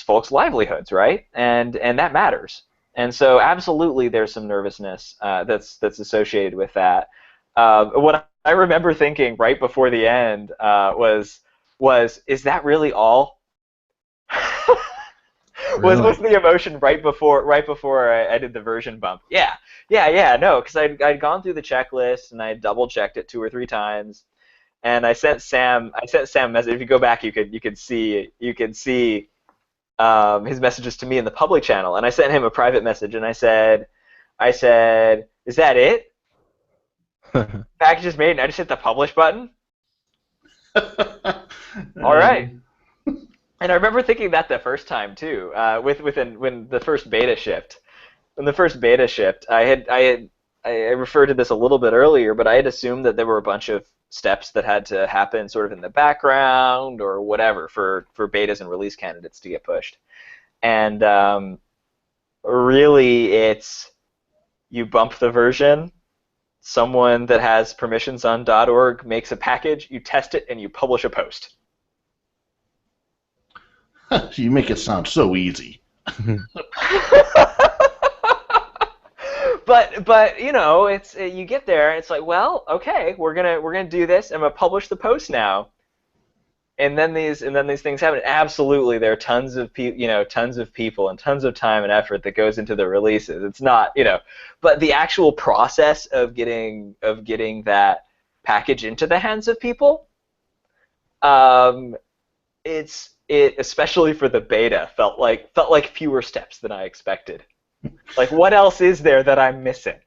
folks' livelihoods, right? And that matters. And so absolutely there's some nervousness that's associated with that. What I remember thinking right before the end was is that really all? Really? Was the emotion right before I did the version bump? Yeah, no, because I'd gone through the checklist and I double checked it 2 or 3 times, and I sent Sam a message. If you go back, you could see his messages to me in the public channel, and I sent him a private message, and I said, is that it? Package is made, and I just hit the publish button. All right. And I remember thinking that the first time too, when the first beta shipped. When the first beta shipped, I referred to this a little bit earlier, but I had assumed that there were a bunch of steps that had to happen sort of in the background or whatever for betas and release candidates to get pushed. And really, it's you bump the version, someone that has permissions on .org makes a package, you test it, and you publish a post. You make it sound so easy. But you know, it's you get there, it's like, well, okay, we're gonna do this. I'm gonna publish the post now, and then these things happen. Absolutely, there are tons of people and tons of time and effort that goes into the releases. It's not, but the actual process of getting that package into the hands of people, it especially for the beta felt like fewer steps than I expected. Like, what else is there that I'm missing?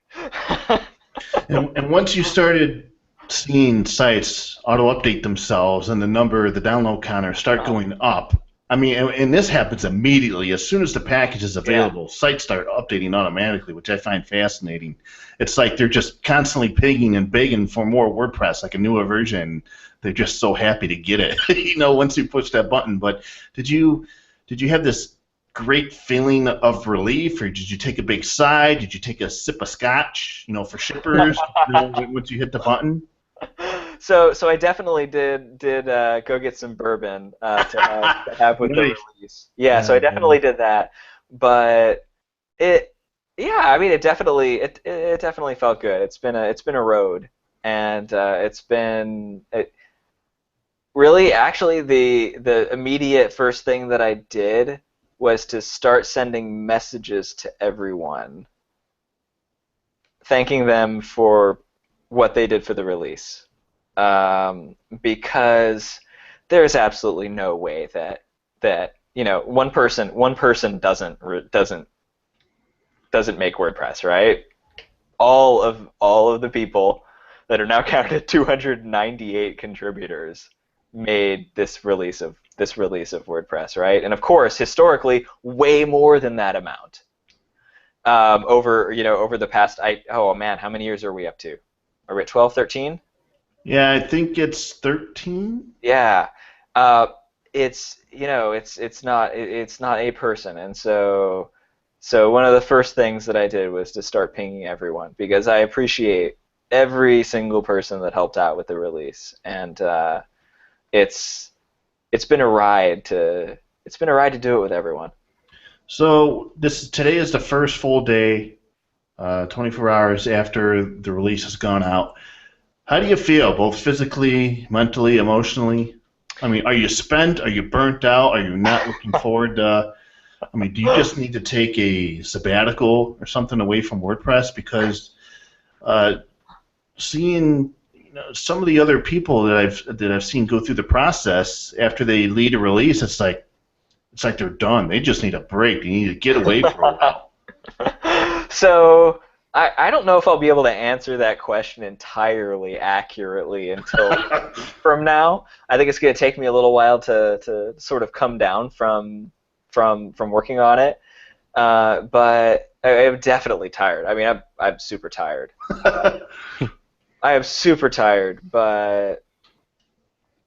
and once you started seeing sites auto-update themselves and the download counter start going up, I mean, and this happens immediately. As soon as the package is available, sites start updating automatically, which I find fascinating. It's like they're just constantly pigging and begging for more WordPress, like a newer version. They're just so happy to get it, once you push that button. But did you have this great feeling of relief, or did you take a big sigh? Did you take a sip of scotch, for shippers, once you hit the button? So I definitely did go get some bourbon to have with the release. Yeah, so I definitely did that. But it definitely felt good. It's been a road, and really, actually, the immediate first thing that I did was to start sending messages to everyone, thanking them for what they did for the release, because there's absolutely no way that one person doesn't make WordPress, right? All of the people that are now counted at 298 contributors made this release of WordPress, right? And of course, historically, way more than that amount. Over the past, how many years are we up to? Are we at 12, 13? Yeah, I think it's 13. Yeah, it's not a person, and so one of the first things that I did was to start pinging everyone, because I appreciate every single person that helped out with the release, and it's been a ride to do it with everyone. So today is the first full day, 24 hours after the release has gone out. How do you feel, both physically, mentally, emotionally? I mean, are you spent? Are you burnt out? Are you not looking forward to? I mean, do you just need to take a sabbatical or something away from WordPress? Because seeing some of the other people that I've seen go through the process after they lead a release, it's like they're done. They just need a break. They need to get away for a while. So I don't know if I'll be able to answer that question entirely accurately until from now. I think it's going to take me a little while to sort of come down from working on it. But I'm definitely tired. I mean, I'm super tired. I am super tired, but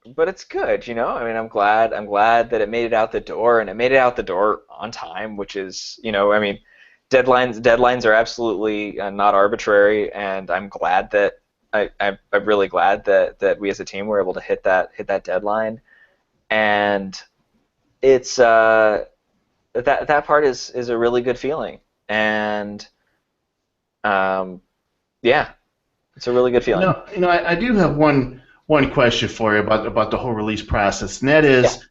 it's good, I mean, I'm glad that it made it out the door, and it made it out the door on time, which is, I mean, deadlines are absolutely not arbitrary, and I'm glad that I'm really glad that we as a team were able to hit that deadline, and it's that part is a really good feeling, and yeah. It's a really good feeling. I do have one question for you about the whole release process, and that is,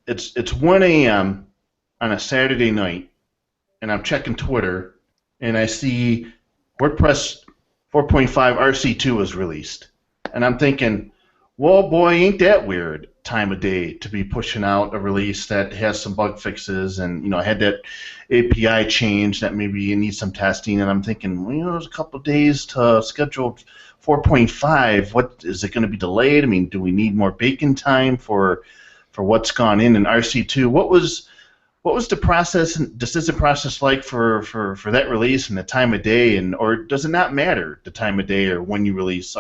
it's 1 a.m. on a Saturday night, and I'm checking Twitter, and I see WordPress 4.5 RC2 was released, and I'm thinking, well, boy, ain't that weird. time of day to be pushing out a release that has some bug fixes and had that API change that maybe you need some testing. And I'm thinking, well, there's a couple of days to schedule 4.5. What is it going to be delayed? I mean, do we need more bacon time for what's gone in RC2? What was the process and decision process like for that release and the time of day, or does it not matter the time of day or when you release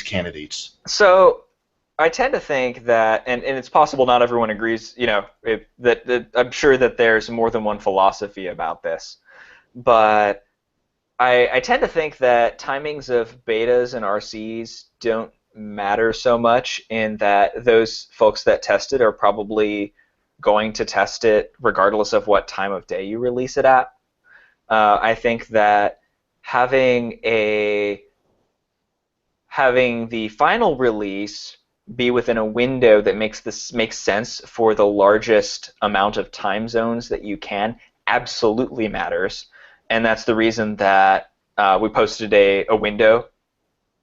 candidates? So I tend to think that, and it's possible not everyone agrees, that I'm sure that there's more than one philosophy about this, but I tend to think that timings of betas and RCs don't matter so much, in that those folks that test it are probably going to test it regardless of what time of day you release it at. I think that having the final release be within a window that makes sense for the largest amount of time zones that you can absolutely matters, and that's the reason that we posted a window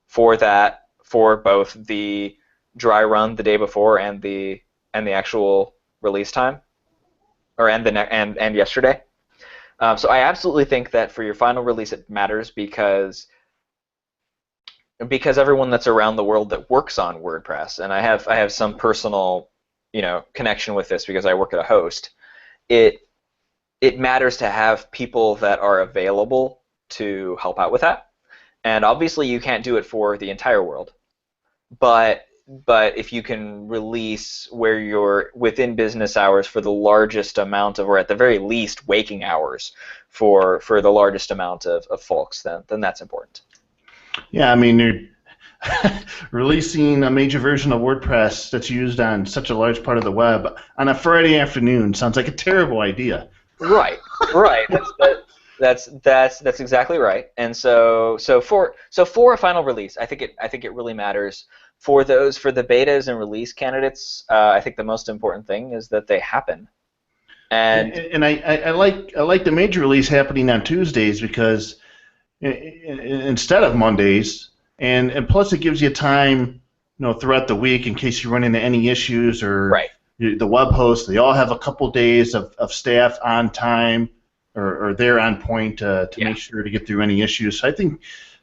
for that, for both the dry run the day before and the actual release time, and yesterday. So I absolutely think that for your final release it matters, because everyone that's around the world that works on WordPress, and I have some personal connection with this because I work at a host. It matters to have people that are available to help out with that, and obviously you can't do it for the entire world, but if you can release where you're within business hours for the largest amount of, or at the very least waking hours for the largest amount of folks, then that's important. Yeah, I mean, you're releasing a major version of WordPress that's used on such a large part of the web on a Friday afternoon sounds like a terrible idea. Right. That's exactly right. And so for a final release, I think it really matters. For the betas and release candidates, I think the most important thing is that they happen. And I like the major release happening on Tuesdays, because instead of Mondays, and plus it gives you time, throughout the week in case you run into any issues, or right. The web hosts, they all have a couple days of staff on time, or they're on point to make sure to get through any issues. So I think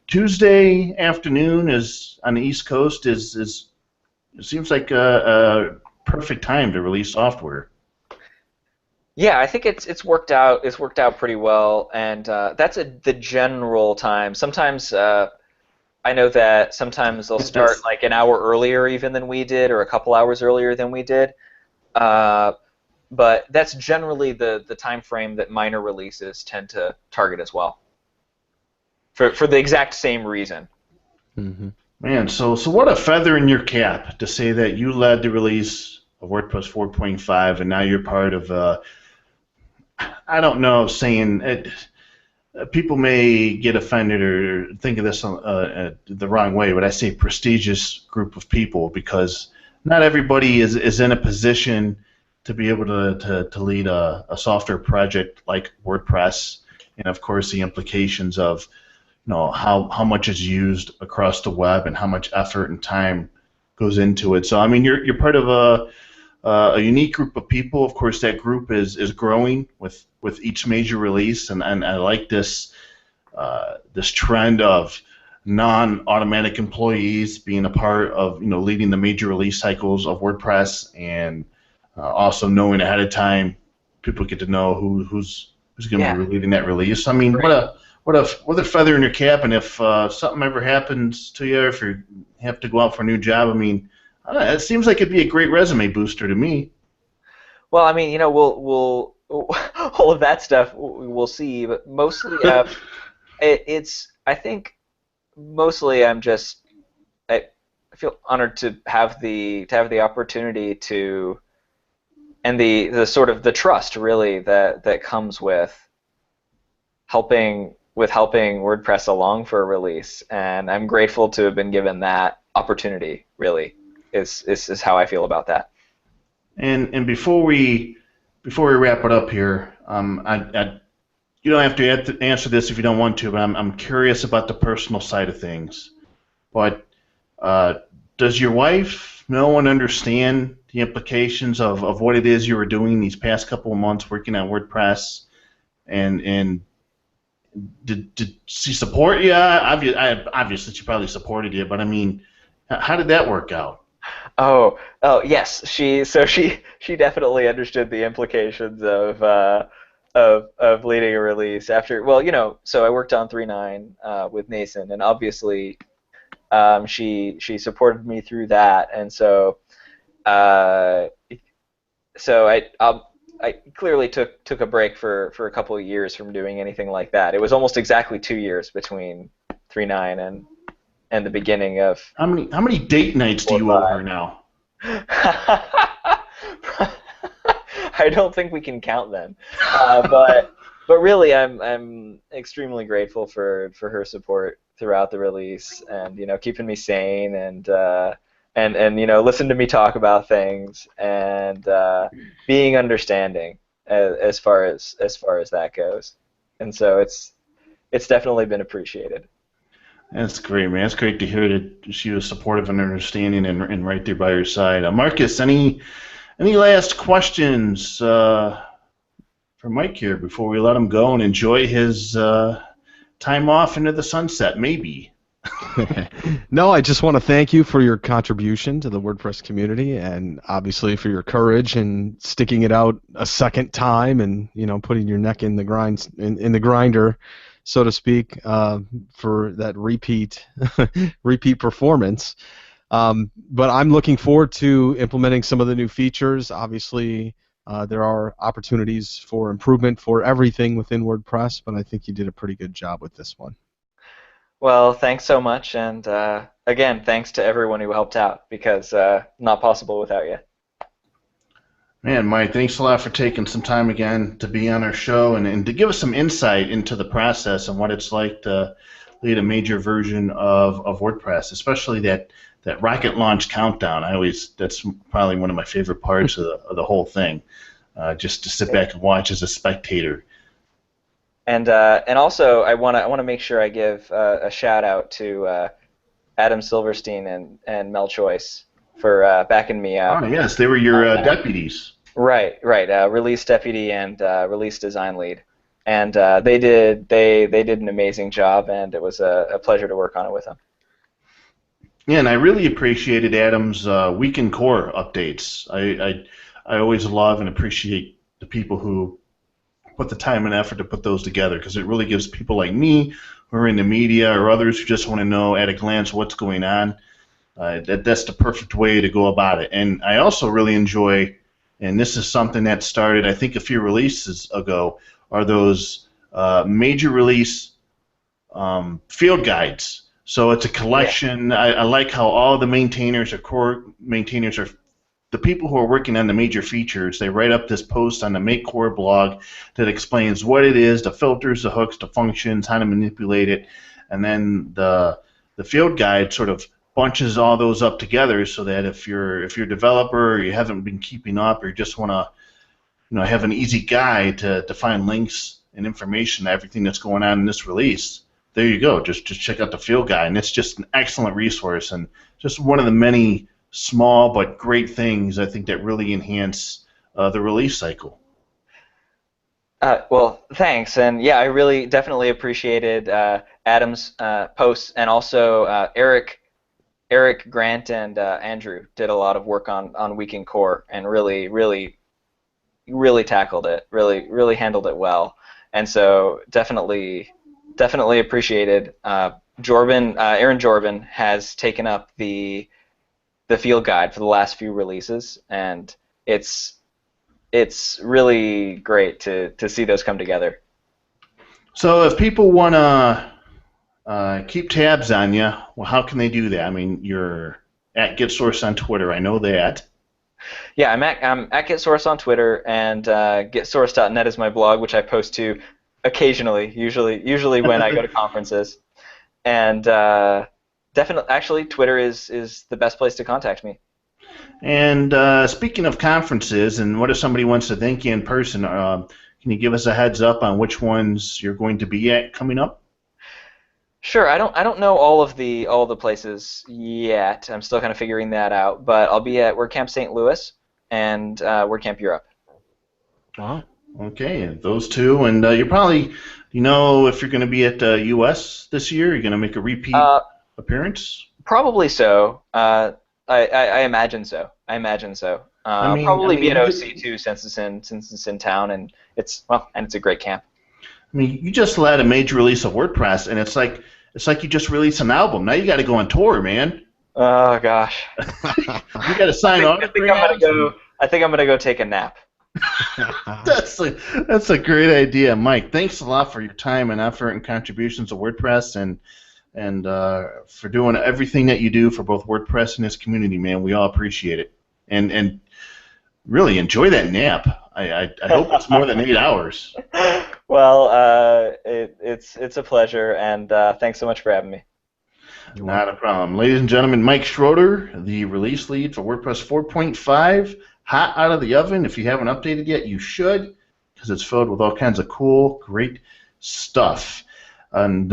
Tuesday afternoon is on the East Coast is it seems like a perfect time to release software. Yeah, I think it's worked out. It's worked out pretty well, and that's the general time. Sometimes I know that sometimes they'll start like an hour earlier even than we did, or a couple hours earlier than we did. But that's generally the time frame that minor releases tend to target as well, for the exact same reason. Mm-hmm. Man, so what a feather in your cap to say that you led the release of WordPress 4.5, and now you're part of I don't know, saying it. People may get offended or think of this the wrong way, but I say prestigious group of people, because not everybody is in a position to be able to lead a software project like WordPress, and of course the implications of how much is used across the web and how much effort and time goes into it. So I mean, you're part of a unique group of people. Of course, that group is growing with each major release, and I like this trend of non-automatic employees being a part of leading the major release cycles of WordPress, and also knowing ahead of time, people get to know who's going to be leading that release. I mean, what a feather in your cap, and if something ever happens to you, if you have to go out for a new job, I mean, it seems like it'd be a great resume booster to me. Well, I mean, we'll all of that stuff we'll see, but mostly I think mostly I feel honored to have the opportunity to, and the sort of the trust really that comes with helping WordPress along for a release, and I'm grateful to have been given that opportunity. Really, is how I feel about that. And before we wrap it up here, you don't have to answer this if you don't want to, but I'm curious about the personal side of things. But does your wife no one understand the implications of what it is you were doing these past couple of months working on WordPress? And did she support you? Obviously, she probably supported you, but I mean, how did that work out? Oh, yes. She definitely understood the implications of leading a release after. Well, so I worked on 3.9 with Nathan, and obviously she supported me through that, and uh, I clearly took a break for a couple of years from doing anything like that. It was almost exactly 2 years between 3.9 and the beginning of How many date nights do you owe 4.5. her now? I don't think we can count them, but really, I'm extremely grateful for her support throughout the release, and keeping me sane, and listen to me talk about things, and being understanding as far as that goes, and so it's definitely been appreciated. That's great, man. It's great to hear that she was supportive and understanding and right there by your side. Marcus, any last questions for Mike here before we let him go and enjoy his time off into the sunset? Maybe. No, I just want to thank you for your contribution to the WordPress community, and obviously for your courage and sticking it out a second time, and putting your neck in the in the grinder, so to speak, for that repeat repeat performance. But I'm looking forward to implementing some of the new features. Obviously, there are opportunities for improvement for everything within WordPress, but I think you did a pretty good job with this one. Well, thanks so much, and again, thanks to everyone who helped out, because not possible without you. Man, Mike, thanks a lot for taking some time again to be on our show and to give us some insight into the process and what it's like to lead a major version of WordPress, especially that rocket launch countdown. That's probably one of my favorite parts of the whole thing, just to sit back and watch as a spectator. And also, I wanna make sure I give a shout out to Adam Silverstein and Mel Choice for backing me up. Oh, yes, they were your deputies. Right. Release deputy and release design lead, and they did an amazing job, and it was a pleasure to work on it with them. Yeah, and I really appreciated Adam's weekend core updates. I always love and appreciate the people who put the time and effort to put those together, because it really gives people like me who are in the media or others who just want to know at a glance what's going on. That's the perfect way to go about it. And I also really enjoy, and this is something that started I think a few releases ago, are those major release field guides. So it's a collection. Yeah. I like how all the maintainers or core maintainers are the people who are working on the major features. They write up this post on the Make Core blog that explains what it is, the filters, the hooks, the functions, how to manipulate it, and then the field guide sort of bunches all those up together so that if you're a developer or you haven't been keeping up or you just want to have an easy guide to find links and information to everything that's going on in this release, there you go. Just check out the field guide, and it's just an excellent resource and just one of the many small but great things I think that really enhance the release cycle. Well, thanks, and yeah, I really definitely appreciated Adam's posts, and also Eric, Grant, and Andrew did a lot of work on Weekend Core, and really tackled it, really handled it well, and so definitely appreciated. Aaron Jorban has taken up the field guide for the last few releases, and it's really great to see those come together. So if people want to keep tabs on you, well, how can they do that? I mean, you're at GetSource on Twitter. I know that. Yeah, I'm at GetSource on Twitter, and GetSource.net is my blog, which I post to occasionally, usually when I go to conferences. And definitely, actually, Twitter is the best place to contact me. And speaking of conferences, and what if somebody wants to thank you in person? Can you give us a heads up on which ones you're going to be at coming up? Sure. I don't know all the places yet. I'm still kind of figuring that out. But I'll be at WordCamp St. Louis and WordCamp Europe. Wow. Okay, those two, and you're probably, if you're going to be at US this year, you're going to make a repeat Uh, appearance. Probably so. I imagine so. I imagine so. I Probably mean, be at OC too, since it's in town, and it's a great camp. you just led a major release of WordPress, and it's like you just released an album. Now you got to go on tour, man. Oh gosh. You got to sign autographs. I think I'm gonna go take a nap. That's a great idea, Mike. Thanks a lot for your time and effort and contributions to WordPress, and for doing everything that you do for both WordPress and this community, man. We all appreciate it, and really enjoy that nap. I hope it's more than 8 hours. Well, it's a pleasure, and thanks so much for having me. Not a problem. Ladies and gentlemen, Mike Schroder, the release lead for WordPress 4.5, hot out of the oven. If you haven't updated yet, you should, because it's filled with all kinds of cool, great stuff. And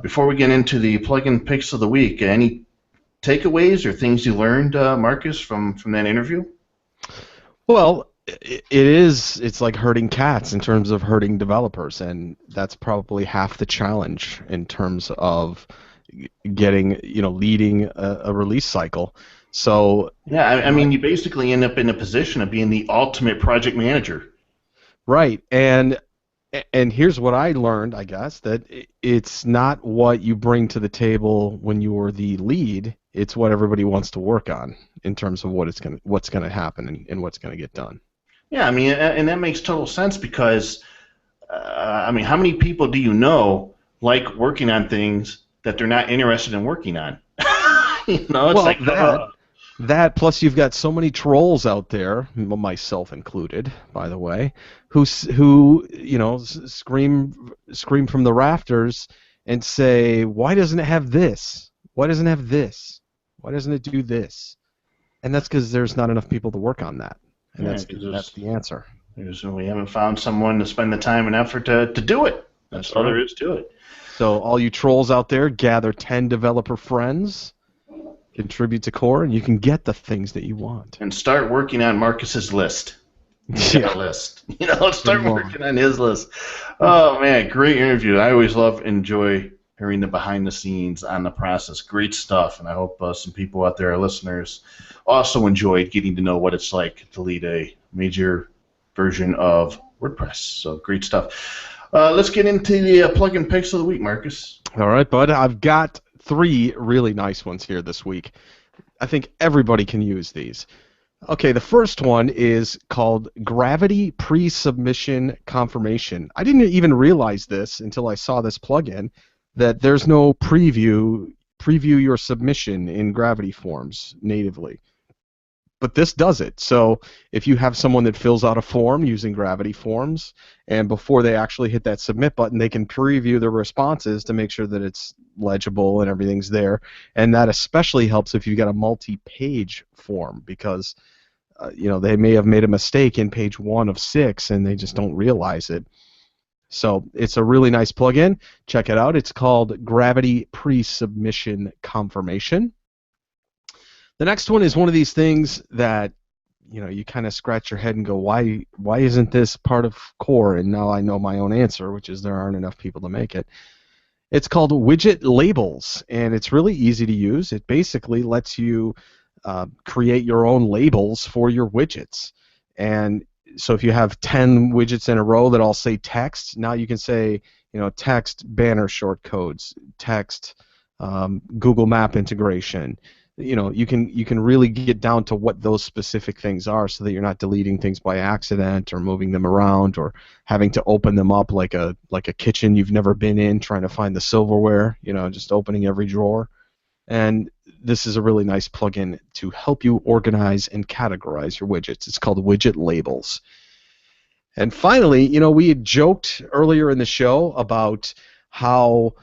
before we get into the plugin picks of the week, any takeaways or things you learned, Marcus, from that interview? Well, it's like herding cats in terms of herding developers, and that's probably half the challenge in terms of getting, leading a release cycle. So yeah, I mean, you basically end up in a position of being the ultimate project manager. Right, and here's what I learned, I guess, that it's not what you bring to the table when you're the lead. It's what everybody wants to work on in terms of what's going to happen and what's going to get done. Yeah, I mean, and that makes total sense because, I mean, how many people do you know like working on things that they're not interested in working on? It's well, like that plus you've got so many trolls out there, myself included, by the way, who scream from the rafters and say, why doesn't it have this? Why doesn't it have this? Why doesn't it do this? And that's because there's not enough people to work on that. And that's the answer. We haven't found someone to spend the time and effort to do it. That's all there is to it. So all you trolls out there, gather 10 developer friends, contribute to core, and you can get the things that you want. And start working on Marcus's list. List. Start working on his list. Oh man, great interview. I always enjoy hearing the behind the scenes on the process. Great stuff, and I hope some people out there, our listeners, also enjoyed getting to know what it's like to lead a major version of WordPress. So great stuff. Let's get into the plugin picks of the week, Marcus. All right, bud. I've got 3 really nice ones here this week. I think everybody can use these. Okay, the first one is called Gravity Pre-Submission Confirmation. I didn't even realize this until I saw this plugin, that there's no preview your submission in Gravity Forms natively. But this does it. So if you have someone that fills out a form using Gravity Forms, and before they actually hit that submit button, they can preview their responses to make sure that it's legible and everything's there. And that especially helps if you've got a multi-page form, because they may have made a mistake in page 1 of 6 and they just don't realize it. So it's a really nice plugin. Check it out. It's called Gravity Pre-Submission Confirmation. The next one is one of these things that you kind of scratch your head and go, why isn't this part of core? And now I know my own answer, which is there aren't enough people to make it. It's called Widget Labels, and it's really easy to use. It basically lets you create your own labels for your widgets. And so if you have 10 widgets in a row that all say text, now you can say, text banner shortcodes, text Google Map integration. You can really get down to what those specific things are, so that you're not deleting things by accident or moving them around or having to open them up like a kitchen you've never been in, trying to find the silverware, just opening every drawer. And this is a really nice plugin to help you organize and categorize your widgets. It's called Widget Labels. And finally, we had joked earlier in the show about how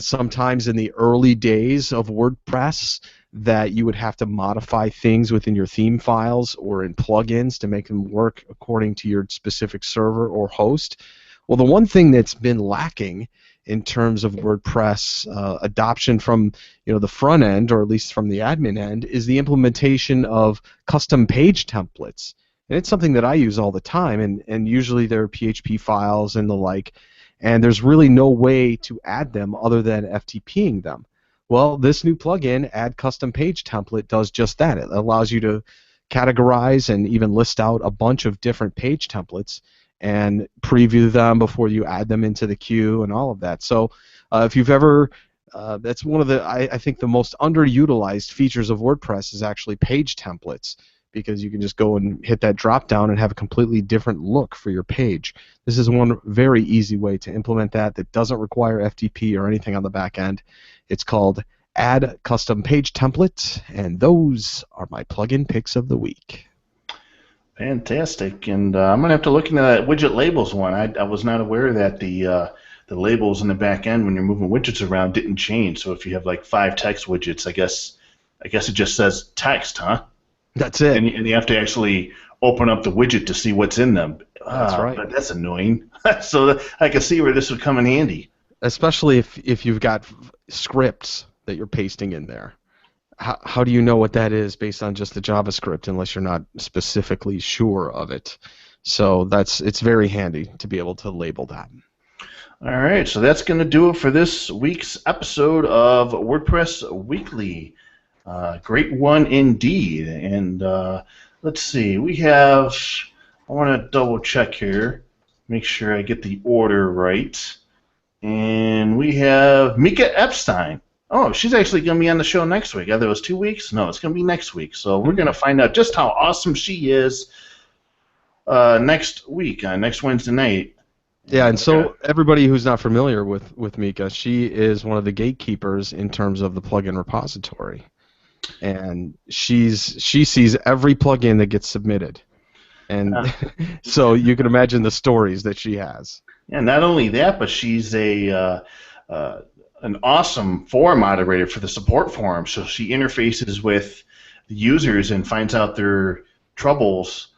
sometimes in the early days of WordPress that you would have to modify things within your theme files or in plugins to make them work according to your specific server or host. Well, the one thing that's been lacking in terms of WordPress adoption from the front end, or at least from the admin end, is the implementation of custom page templates. And it's something that I use all the time, and usually they're PHP files and the like, and there's really no way to add them other than FTPing them. Well, this new plugin, Add Custom Page Template, does just that. It allows you to categorize and even list out a bunch of different page templates and preview them before you add them into the queue and all of that. So if you've ever, that's one of the, I think the most underutilized features of WordPress is actually page templates, because you can just go and hit that drop down and have a completely different look for your page. This is one very easy way to implement that doesn't require FTP or anything on the back end. It's called Add Custom Page Template, and those are my plugin picks of the week. Fantastic, and I'm gonna have to look into that widget labels one. I was not aware that the labels in the back end when you're moving widgets around didn't change. So if you have like 5 text widgets, I guess it just says text, huh? That's it. And you have to actually open up the widget to see what's in them. That's right. But that's annoying. So I can see where this would come in handy. Especially if you've got scripts that you're pasting in there. How do you know what that is based on just the JavaScript unless you're not specifically sure of it? So it's very handy to be able to label that. All right, so that's going to do it for this week's episode of WordPress Weekly. Great one indeed. And let's see, I want to double check here, make sure I get the order right. And we have Mika Epstein. Oh, she's actually going to be on the show next week. Either it was 2 weeks? No, it's going to be next week. So we're going to find out just how awesome she is next week, next Wednesday night. Yeah, and so everybody who's not familiar with Mika, she is one of the gatekeepers in terms of the plugin repository. And she sees every plugin that gets submitted. And so you can imagine the stories that she has. Yeah, not only that, but she's an awesome forum moderator for the support forum. So she interfaces with the users and finds out their troubles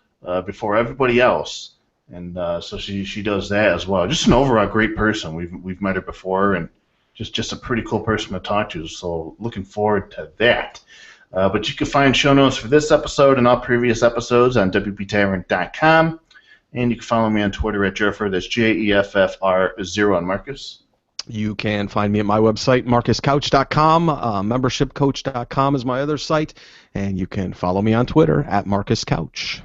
before everybody else. And so she does that as well. Just an overall great person. We've met her before, and just a pretty cool person to talk to. So looking forward to that. But you can find show notes for this episode and all previous episodes on wptavern.com. And you can follow me on Twitter at Jefffer. That's JEFFR0 on Marcus. You can find me at my website, marcuscouch.com. Membershipcoach.com is my other site. And you can follow me on Twitter at marcuscouch.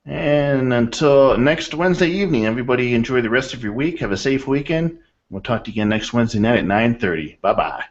And until next Wednesday evening, everybody enjoy the rest of your week. Have a safe weekend. We'll talk to you again next Wednesday night at 9:30. Bye-bye.